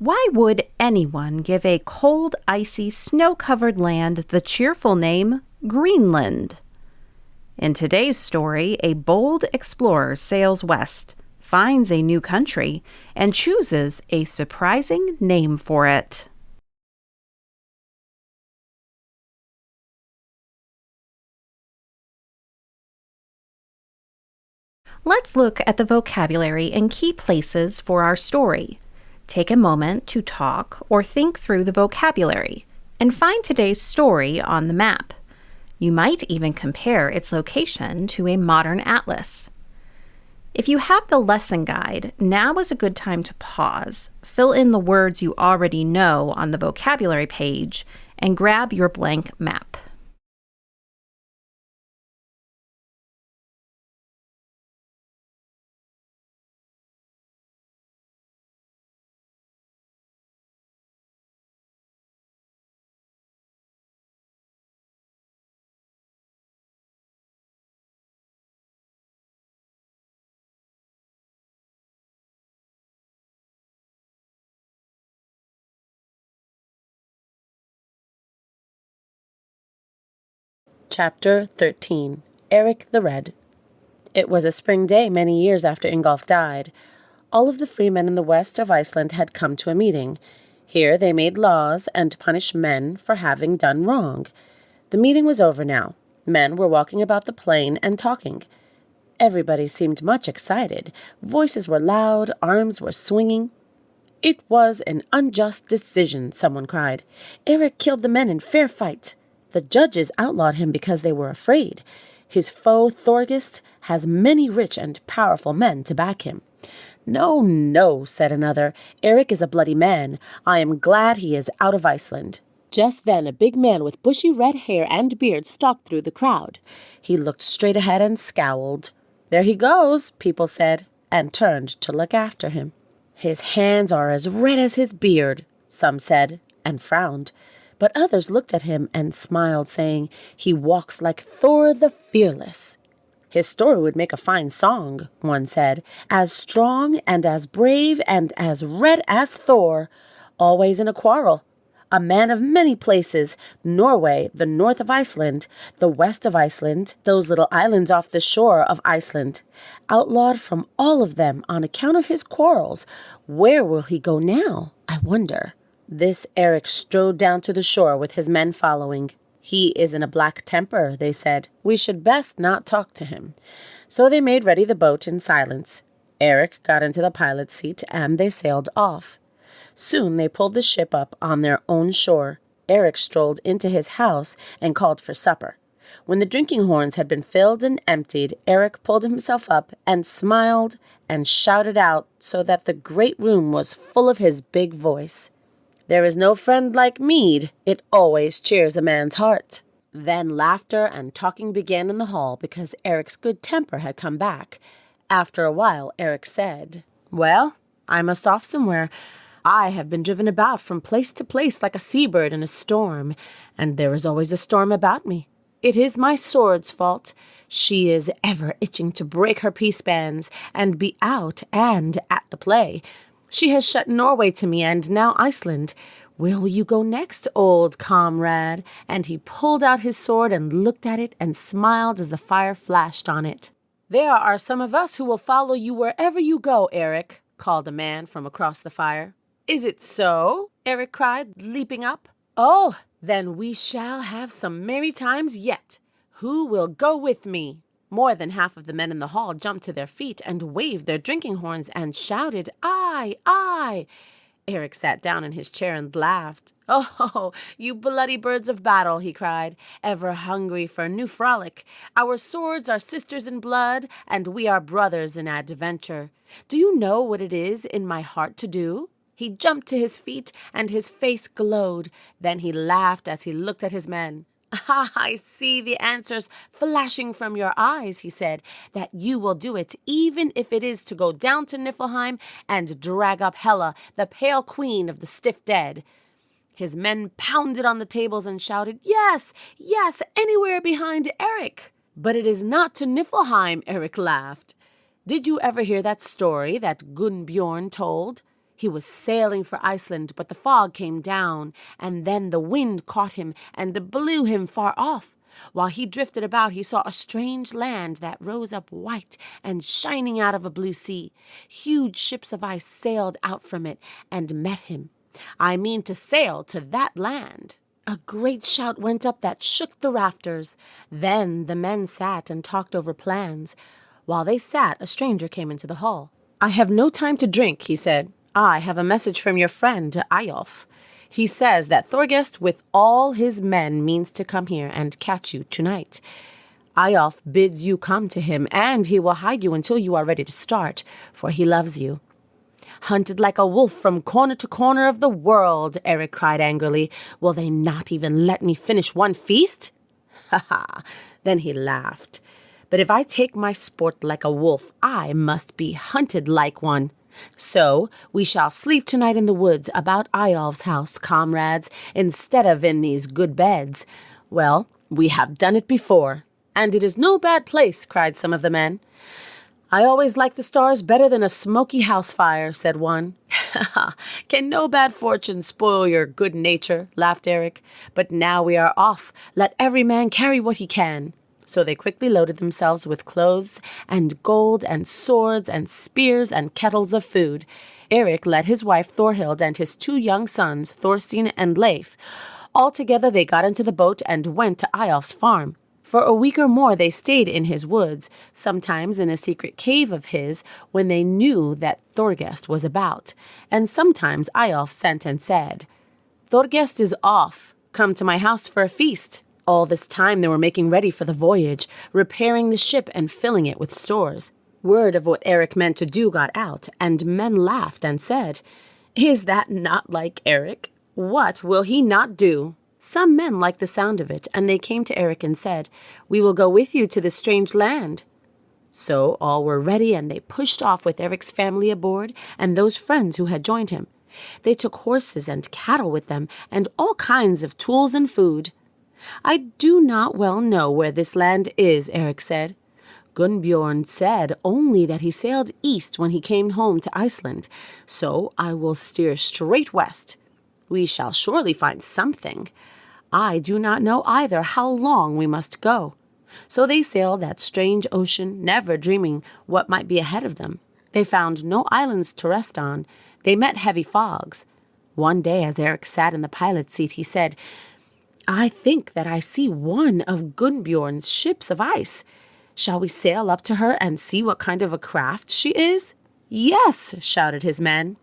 Why would anyone give a cold, icy, snow-covered land the cheerful name Greenland? In today's story, a bold explorer sails west, finds a new country, and chooses a surprising name for it. Let's look at the vocabulary and key places for our story. Take a moment to talk or think through the vocabulary and find today's story on the map. You might even compare its location to a modern atlas. If you have the lesson guide, now is a good time to pause, fill in the words you already know on the vocabulary page, and grab your blank map. Chapter 13. Eric the Red. It was a spring day many years after Eyjolf died. All of the freemen in the west of Iceland had come to a meeting. Here they made laws and punished men for having done wrong. The meeting was over now. Men were walking about the plain and talking. Everybody seemed much excited. Voices were loud, arms were swinging. "It was an unjust decision," someone cried. "Eric killed the men in fair fight. The judges outlawed him because they were afraid. His foe Thorgest has many rich and powerful men to back him." "No, no," said another. "Eric is a bloody man. I am glad he is out of Iceland." Just then a big man with bushy red hair and beard stalked through the crowd. He looked straight ahead and scowled. "There he goes," people said, and turned to look after him. "His hands are as red as his beard," some said, and frowned. But others looked at him and smiled, saying, "He walks like Thor the Fearless." "His story would make a fine song," one said, "as strong and as brave and as red as Thor, always in a quarrel. A man of many places, Norway, the north of Iceland, the west of Iceland, those little islands off the shore of Iceland. Outlawed from all of them on account of his quarrels. Where will he go now, I wonder?" This Eric strode down to the shore with his men following. "He is in a black temper," they said. "We should best not talk to him." So they made ready the boat in silence. Eric got into the pilot's seat and they sailed off. Soon they pulled the ship up on their own shore. Eric strolled into his house and called for supper. When the drinking horns had been filled and emptied, Eric pulled himself up and smiled and shouted out so that the great room was full of his big voice. "There is no friend like mead. It always cheers a man's heart." Then laughter and talking began in the hall because Eric's good temper had come back. After a while, Eric said, "Well, I must off somewhere. I have been driven about from place to place like a seabird in a storm, and there is always a storm about me. It is my sword's fault. She is ever itching to break her peace bands and be out and at the play. She has shut Norway to me and now Iceland. Where will you go next, old comrade?" And he pulled out his sword and looked at it and smiled as the fire flashed on it. "There are some of us who will follow you wherever you go, Eric," called a man from across the fire. "Is it so?" Eric cried, leaping up. "Oh, then we shall have some merry times yet. Who will go with me?" More than half of the men in the hall jumped to their feet and waved their drinking horns and shouted, "I, I!" Eric sat down in his chair and laughed. "Oh, you bloody birds of battle," he cried, "ever hungry for a new frolic. Our swords are sisters in blood, and we are brothers in adventure. Do you know what it is in my heart to do?" He jumped to his feet, and his face glowed. Then he laughed as he looked at his men. "Ah, I see the answers flashing from your eyes," he said, "that you will do it, even if it is to go down to Niflheim and drag up Hela, the pale queen of the stiff dead." His men pounded on the tables and shouted, "Yes, yes, anywhere behind Eric." "But it is not to Niflheim," Eric laughed. "Did you ever hear that story that Gunnbiorn told? He was sailing for Iceland, but the fog came down, and then the wind caught him and blew him far off. While he drifted about, he saw a strange land that rose up white and shining out of a blue sea. Huge ships of ice sailed out from it and met him. I mean to sail to that land. A great shout went up that shook the rafters. Then the men sat and talked over plans. While they sat, a stranger came into the hall. "I have no time to drink," he said. "I have a message from your friend, Eyjolf. He says that Thorgest with all his men means to come here and catch you tonight. Eyjolf bids you come to him, and he will hide you until you are ready to start, for he loves you." "Hunted like a wolf from corner to corner of the world," Eric cried angrily. "Will they not even let me finish one feast?" "Ha ha!" Then he laughed. "But if I take my sport like a wolf, I must be hunted like one. So we shall sleep tonight in the woods about Eyjolf's house, comrades, instead of in these good beds. Well, we have done it before, and it is no bad place," cried some of the men. "I always like the stars better than a smoky house fire," said one. "Can no bad fortune spoil your good nature?" laughed Eric. "But now we are off. Let every man carry what he can." So they quickly loaded themselves with clothes and gold and swords and spears and kettles of food. Eric led his wife Thorhild and his 2 young sons, Thorstein and Leif. Altogether they got into the boat and went to Eyjolf's farm. For a week or more they stayed in his woods, sometimes in a secret cave of his when they knew that Thorgest was about, and sometimes Eyjolf sent and said, "Thorgest is off. Come to my house for a feast." All this time they were making ready for the voyage, repairing the ship and filling it with stores. Word of what Eric meant to do got out, and men laughed and said, "Is that not like Eric? What will he not do?" Some men liked the sound of it, and they came to Eric and said, "We will go with you to this strange land." So all were ready, and they pushed off with Eric's family aboard and those friends who had joined him. They took horses and cattle with them, and all kinds of tools and food. "I do not well know where this land is," Eric said. "Gunnbiorn said only that he sailed east when he came home to Iceland, so I will steer straight west. We shall surely find something. I do not know either how long we must go." So they sailed that strange ocean, never dreaming what might be ahead of them. They found no islands to rest on. They met heavy fogs. One day, as Eric sat in the pilot's seat, he said, "I think that I see one of Gunnbiorn's ships of ice. Shall we sail up to her and see what kind of a craft she is?" "Yes," shouted his men.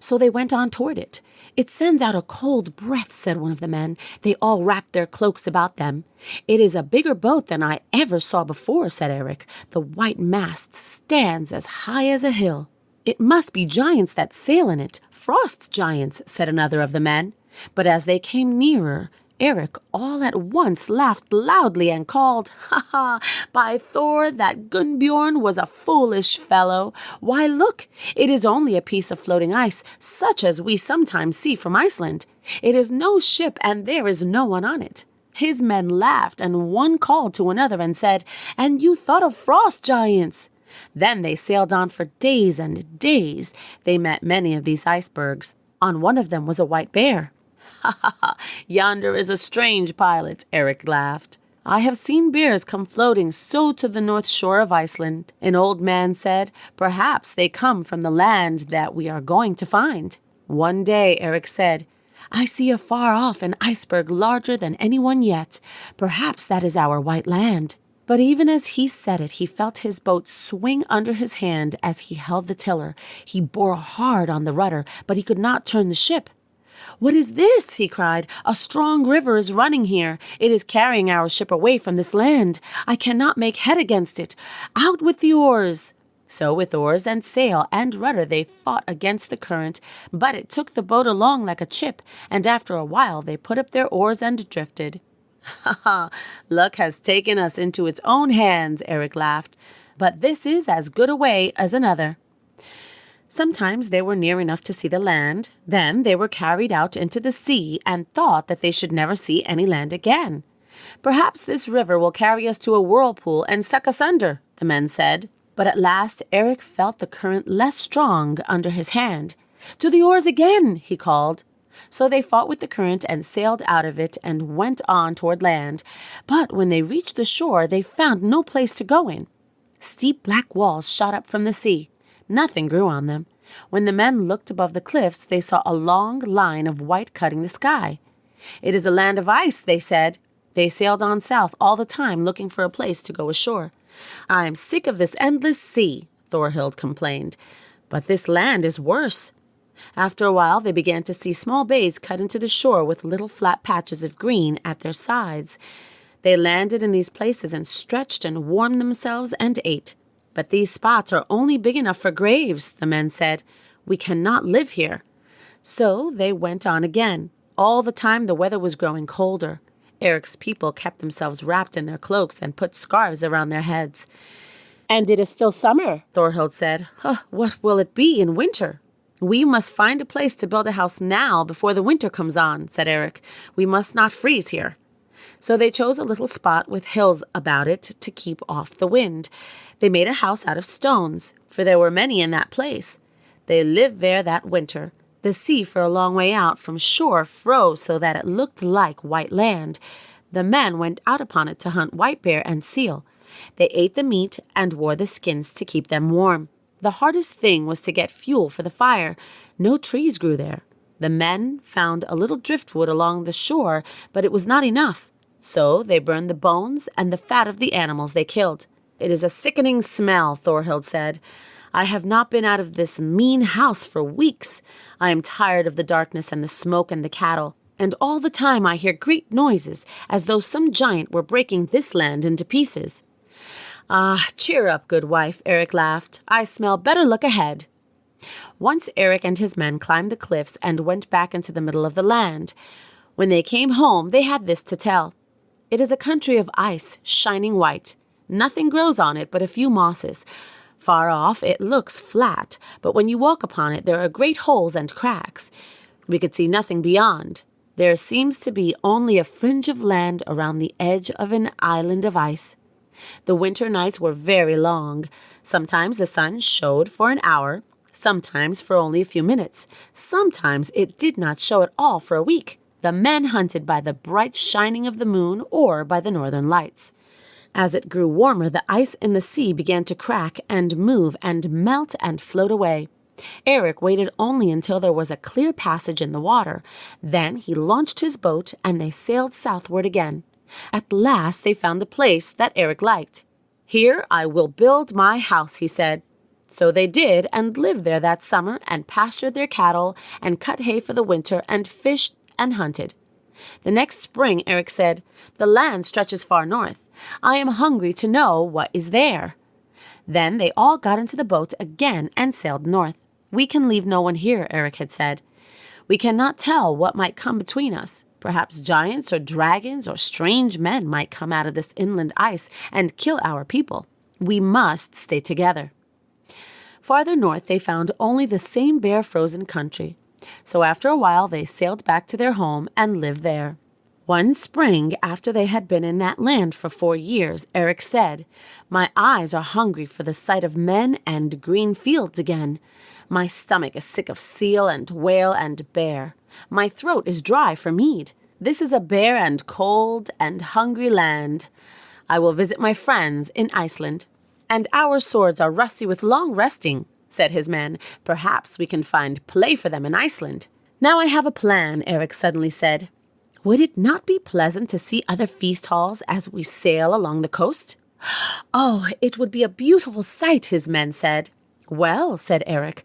So they went on toward it. "It sends out a cold breath," said one of the men. They all wrapped their cloaks about them. "It is a bigger boat than I ever saw before," said Eric. "The white mast stands as high as a hill." "It must be giants that sail in it, frost giants," said another of the men. But as they came nearer, Eric all at once laughed loudly and called, "Ha ha! By Thor, that Gunnbiorn was a foolish fellow. Why, look, it is only a piece of floating ice, such as we sometimes see from Iceland. It is no ship, and there is no one on it." His men laughed, and one called to another and said, "And you thought of frost giants!" Then they sailed on for days and days. They met many of these icebergs. On one of them was a white bear. "Ha ha ha! Yonder is a strange pilot," Eric laughed. "I have seen bears come floating so to the north shore of Iceland." An old man said, "Perhaps they come from the land that we are going to find." One day Eric said, "I see afar off an iceberg larger than anyone yet. Perhaps that is our white land." But even as he said it, he felt his boat swing under his hand as he held the tiller. He bore hard on the rudder, but he could not turn the ship. "What is this?" he cried. "A strong river is running here. It is carrying our ship away from this land. I cannot make head against it. Out with the oars!" So with oars and sail and rudder they fought against the current, but it took the boat along like a chip, and after a while they put up their oars and drifted. "Ha ha! Luck has taken us into its own hands," Eric laughed. "But this is as good a way as another." Sometimes they were near enough to see the land. Then they were carried out into the sea and thought that they should never see any land again. "Perhaps this river will carry us to a whirlpool and suck us under," the men said. But at last Eric felt the current less strong under his hand. "To the oars again!" he called. So they fought with the current and sailed out of it and went on toward land. But when they reached the shore, they found no place to go in. Steep black walls shot up from the sea. Nothing grew on them. When the men looked above the cliffs, they saw a long line of white cutting the sky. "It is a land of ice," they said. They sailed on south all the time, looking for a place to go ashore. "I am sick of this endless sea," Thorhild complained. "But this land is worse." After a while, they began to see small bays cut into the shore with little flat patches of green at their sides. They landed in these places and stretched and warmed themselves and ate. "But these spots are only big enough for graves," the men said. "We cannot live here." So they went on again. All the time the weather was growing colder. Eric's people kept themselves wrapped in their cloaks and put scarves around their heads. "And it is still summer," Thorhild said. What will it be in winter?" "We must find a place to build a house now before the winter comes on," said Eric. "We must not freeze here." So they chose a little spot with hills about it to keep off the wind. They made a house out of stones, for there were many in that place. They lived there that winter. The sea for a long way out from shore froze so that it looked like white land. The men went out upon it to hunt white bear and seal. They ate the meat and wore the skins to keep them warm. The hardest thing was to get fuel for the fire. No trees grew there. The men found a little driftwood along the shore, but it was not enough. So they burned the bones and the fat of the animals they killed. "It is a sickening smell," Thorhild said. "I have not been out of this mean house for weeks. I am tired of the darkness and the smoke and the cattle. And all the time I hear great noises, as though some giant were breaking this land into pieces." "Ah, cheer up, good wife," Eric laughed. "I smell better luck ahead." Once Eric and his men climbed the cliffs and went back into the middle of the land. When they came home, they had this to tell. It is a country of ice, shining white. Nothing grows on it but a few mosses. Far off, it looks flat, but when you walk upon it, there are great holes and cracks. We could see nothing beyond. There seems to be only a fringe of land around the edge of an island of ice. The winter nights were very long. Sometimes the sun showed for an hour, sometimes for only a few minutes. Sometimes it did not show at all for a week. The men hunted by the bright shining of the moon or by the northern lights. As it grew warmer, the ice in the sea began to crack and move and melt and float away. Eric waited only until there was a clear passage in the water. Then he launched his boat and they sailed southward again. At last they found the place that Eric liked. "Here I will build my house," he said. So they did and lived there that summer and pastured their cattle and cut hay for the winter and fished and hunted. The next spring Eric said, "The land stretches far north. I am hungry to know what is there." Then they all got into the boat again and sailed north. "We can leave no one here," Eric had said. "We cannot tell what might come between us. Perhaps giants or dragons or strange men might come out of this inland ice and kill our people. We must stay together." Farther north they found only the same bare frozen country. So after a while they sailed back to their home and lived there. One spring, after they had been in that land for 4 years, Eric said, "My eyes are hungry for the sight of men and green fields again. My stomach is sick of seal and whale and bear. My throat is dry for mead. This is a bare and cold and hungry land. I will visit my friends in Iceland. And our swords are rusty with long resting," said his men. "Perhaps we can find play for them in Iceland." "Now I have a plan," Eric suddenly said. "Would it not be pleasant to see other feast halls as we sail along the coast?" "Oh, it would be a beautiful sight," his men said. "Well," said Eric,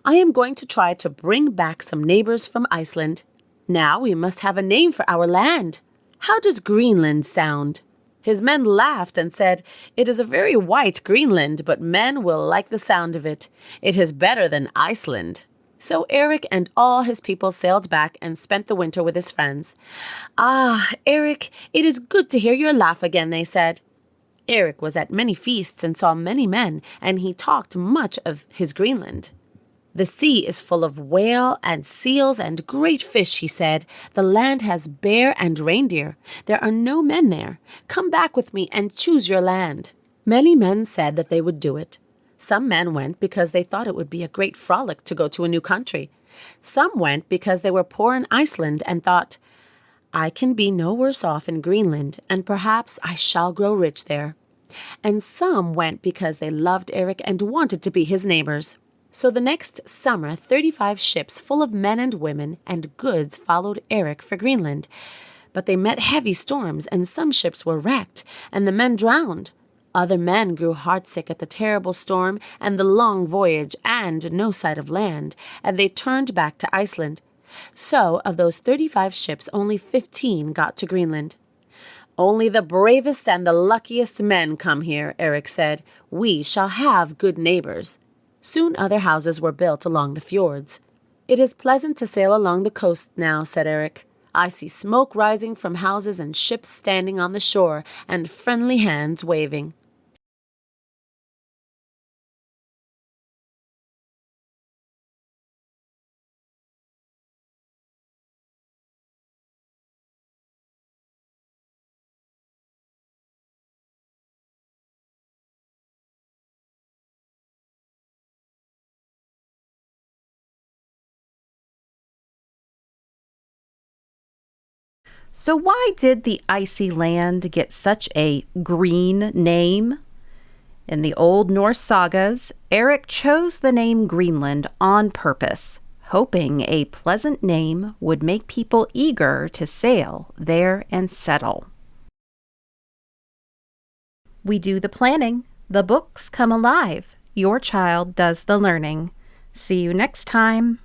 "I am going to try to bring back some neighbors from Iceland. Now we must have a name for our land. How does Greenland sound?" His men laughed and said, "It is a very white Greenland, but men will like the sound of it. It is better than Iceland." So Eric and all his people sailed back and spent the winter with his friends. "Ah, Eric, it is good to hear your laugh again," they said. Eric was at many feasts and saw many men, and he talked much of his Greenland. "The sea is full of whale and seals and great fish," he said. "The land has bear and reindeer. There are no men there. Come back with me and choose your land." Many men said that they would do it. Some men went because they thought it would be a great frolic to go to a new country. Some went because they were poor in Iceland and thought, I can be no worse off in Greenland, and perhaps I shall grow rich there. And some went because they loved Eric and wanted to be his neighbors. So the next summer, 35 ships full of men and women and goods followed Eric for Greenland. But they met heavy storms, and some ships were wrecked, and the men drowned. Other men grew heartsick at the terrible storm and the long voyage and no sight of land, and they turned back to Iceland. So, of those 35 ships, only 15 got to Greenland. Only the bravest and the luckiest men come here, Eric said. We shall have good neighbors. Soon other houses were built along the fiords. It is pleasant to sail along the coast now, said Eric. I see smoke rising from houses and ships standing on the shore and friendly hands waving. So why did the icy land get such a green name? In the Old Norse sagas, Eric chose the name Greenland on purpose, hoping a pleasant name would make people eager to sail there and settle. We do the planning, the books come alive, your child does the learning. See you next time.